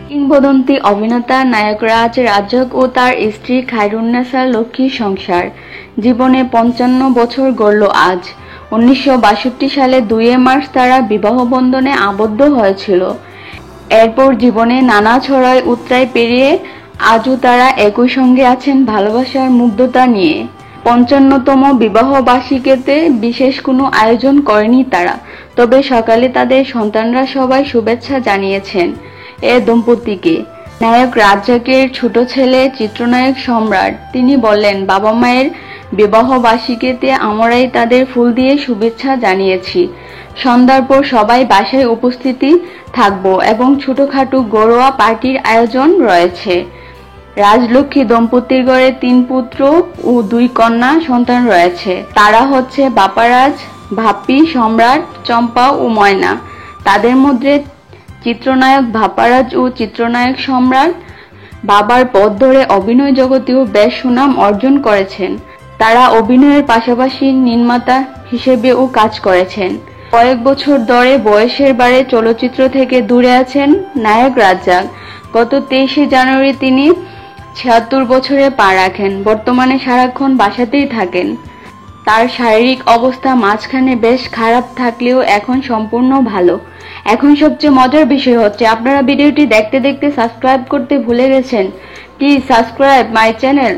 কিংবদন্তি অভিনেতা নায়ক রাজ্জাক ও তার স্ত্রী খায়রুন্নেসা লক্ষ্মীর সংসার জীবনে ৫৫ বছর গড়ল আজ। ১৯৬২ সালে ২ মার্চ তারা বিবাহ বন্ধনে আবদ্ধ হয়েছিল। এরপর জীবনে নানা ছড়াই উতরাই পেরিয়ে আজও তারা একই সঙ্গে আছেন ভালোবাসার মুগ্ধতা নিয়ে। ৫৫তম বিবাহ বার্ষিকীতে বিশেষ কোনো আয়োজন করেনি তারা, তবে সকালে তাদের সন্তানরা সবাই শুভেচ্ছা জানিয়েছেন এ দম্পতিকে। নায়ক রাজ্জাকের ছোট ছেলে চিত্রনায়ক সম্রাট, তিনি বললেন, বাবা মায়ের বিবাহ বার্ষিকীতে আমরাই তাদের ফুল দিয়ে শুভেচ্ছা জানিয়েছি। সন্ধ্যার পর সবাই বাসায় উপস্থিতি থাকবো এবং ছোটখাটো ঘরোয়া পার্টির আয়োজন রয়েছে। রাজলক্ষ্মী দম্পতির ঘরে ৩ পুত্র ও ২ কন্যা সন্তান রয়েছে। তারা হচ্ছে বাপারাজ, ভাপ্পি, সম্রাট, চম্পা ও ময়না। তাদের মধ্যে চিত্রনায়ক ভাপারাজ ও চিত্রনায়ক সম্রাট বাবার পথ ধরে অভিনয় জগতেও বেশ সুনাম অর্জন করেছেন। তারা অভিনয়ের পাশাপাশি নির্মাতা হিসেবেও কাজ করেছেন। কয়েক বছর ধরে বয়সের ভারে চলচ্চিত্র থেকে দূরে আছেন নায়ক রাজ্জাক। গত ২৩শে জানুয়ারি তিনি ৭৬ বছরে পা রাখেন। বর্তমানে সারাক্ষণ বাসাতেই থাকেন। তার শারীরিক অবস্থা মাঝখানে বেশ খারাপ থাকলেও এখন সম্পূর্ণ ভালো। এখন সবচেয়ে মজার বিষয় হচ্ছে, আপনারা ভিডিওটি দেখতে দেখতে সাবস্ক্রাইব করতে ভুলে গেছেন। Please subscribe my channel.